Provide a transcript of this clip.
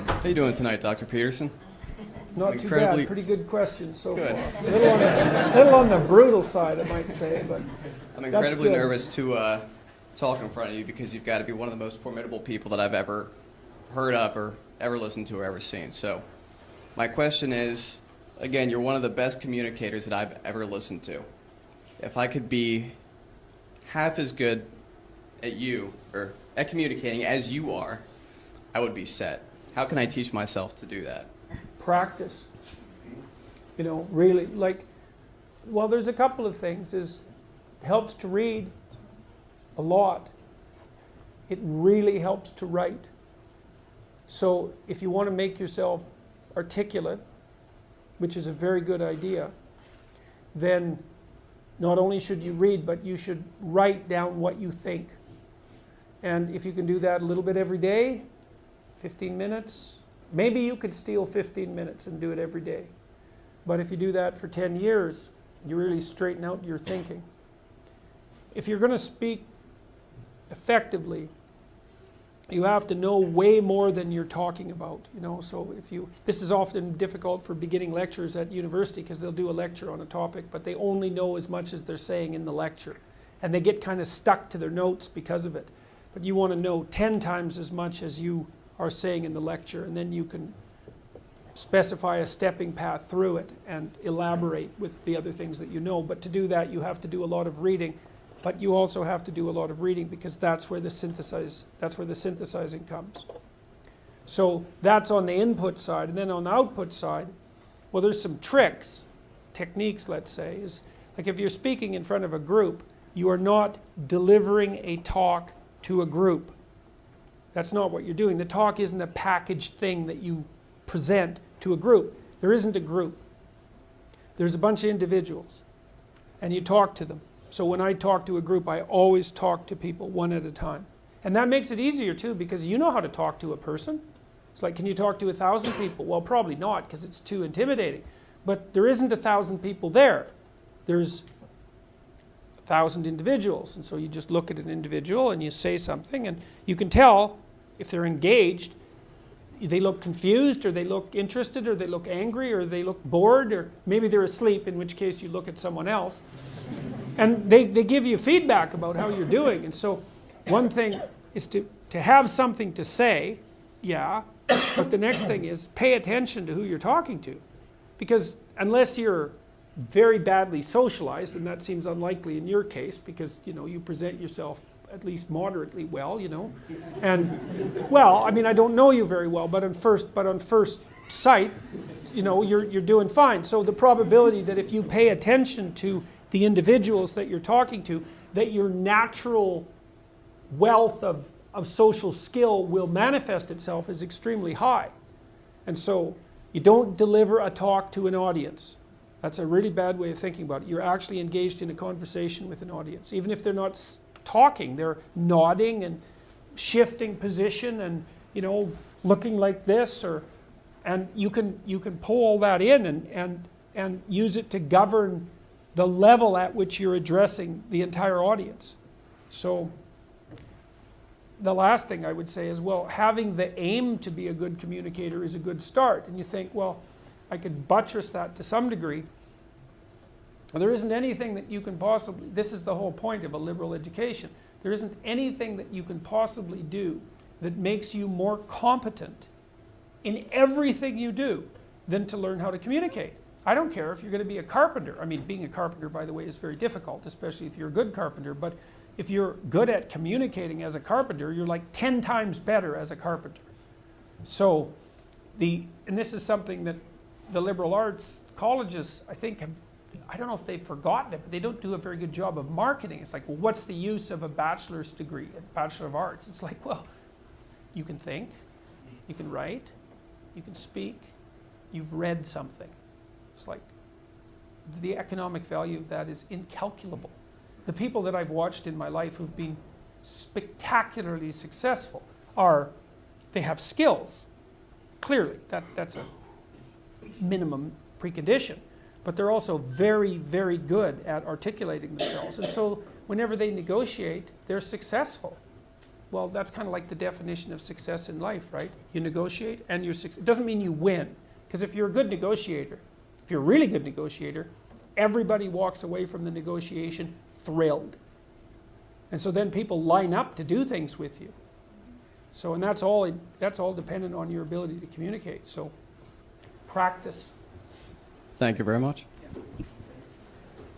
How you doing tonight, Dr. Peterson? Not too bad. Pretty good questions so Good. far. A little on the brutal side, I might say, but I'm incredibly nervous to talk in front of you because you've got to be one of the most formidable people that I've ever heard of or ever listened to or ever seen. So my question is, again, you're one of the best communicators that I've ever listened to. If I could be half as good at you or at communicating as you are, I would be set. How can I teach myself to do that? practice. You know, really, like, well, there's a couple of things. It helps to read a lot. It really helps to write. So if you want to make yourself articulate, which is a very good idea, then not only should you read, but you should write down what you think. And if you can do that a little bit every day, 15 minutes, maybe you could steal 15 minutes and do it every day. But if you do that for 10 years, you really straighten out your thinking. If you're going to speak effectively, you have to know way more than you're talking about, you know. So this is often difficult for beginning lecturers at university because they'll do a lecture on a topic, but they only know as much as they're saying in the lecture. And they get kind of stuck to their notes because of it. But you want to know 10 times as much as you are saying in the lecture, and then you can specify a stepping path through it and elaborate with the other things that you know. But to do that, you have to do a lot of reading. But you also have to do a lot of reading because that's where the synthesizing comes. So that's on the input side. And then on the output side, well, there's some techniques, let's say, is like if you're speaking in front of a group, you are not delivering a talk to a group. That's not what you're doing. The talk isn't a packaged thing that you present to a group. There isn't a group. There's a bunch of individuals, and you talk to them. So when I talk to a group, I always talk to people one at a time. And that makes it easier too, because you know how to talk to a person. It's like, can you talk to 1,000 people? Well, probably not, because it's too intimidating. But there isn't 1,000 people there. There's 1,000 individuals. And so you just look at an individual and you say something, and you can tell if they're engaged. They look confused, or they look interested, or they look angry, or they look bored, or maybe they're asleep, in which case you look at someone else. And they give you feedback about how you're doing. And so one thing is to have something to say, yeah, but the next thing is pay attention to who you're talking to. Because unless you're very badly socialized, and that seems unlikely in your case, because you present yourself at least moderately well, and well, I mean, I don't know you very well, but on first sight, you're doing fine. So the probability that if you pay attention to the individuals that you're talking to, that your natural wealth of social skill will manifest itself is extremely high. And so you don't deliver a talk to an audience. That's a really bad way of thinking about it. You're actually engaged in a conversation with an audience. Even if they're not talking, they're nodding and shifting position and looking like this, and you can pull all that in and use it to govern the level at which you're addressing the entire audience. So the last thing I would say is, well, having the aim to be a good communicator is a good start. And you think, well, I could buttress that to some degree. Well, there isn't anything that you can possibly, this is the whole point of a liberal education, there isn't anything that you can possibly do that makes you more competent in everything you do than to learn how to communicate. I don't care if you're going to be a carpenter. I mean, being a carpenter, by the way, is very difficult, especially if you're a good carpenter. But if you're good at communicating as a carpenter, you're like 10 times better as a carpenter. So, and this is something that the liberal arts colleges, I think, I don't know if they've forgotten it, but they don't do a very good job of marketing. It's like, well, what's the use of a bachelor's degree, a Bachelor of Arts? It's like, well, you can think, you can write, you can speak, you've read something. It's like the economic value of that is incalculable. The people that I've watched in my life who've been spectacularly successful they have skills. Clearly, that's a minimum precondition. But they're also very, very good at articulating themselves. And so whenever they negotiate, they're successful. Well, that's kind of like the definition of success in life, right? You negotiate and you're it doesn't mean you win. Because if you're a good negotiator, if you're a really good negotiator, everybody walks away from the negotiation thrilled. And so then people line up to do things with you. So, and that's all dependent on your ability to communicate. So practice. Thank you very much. Yeah.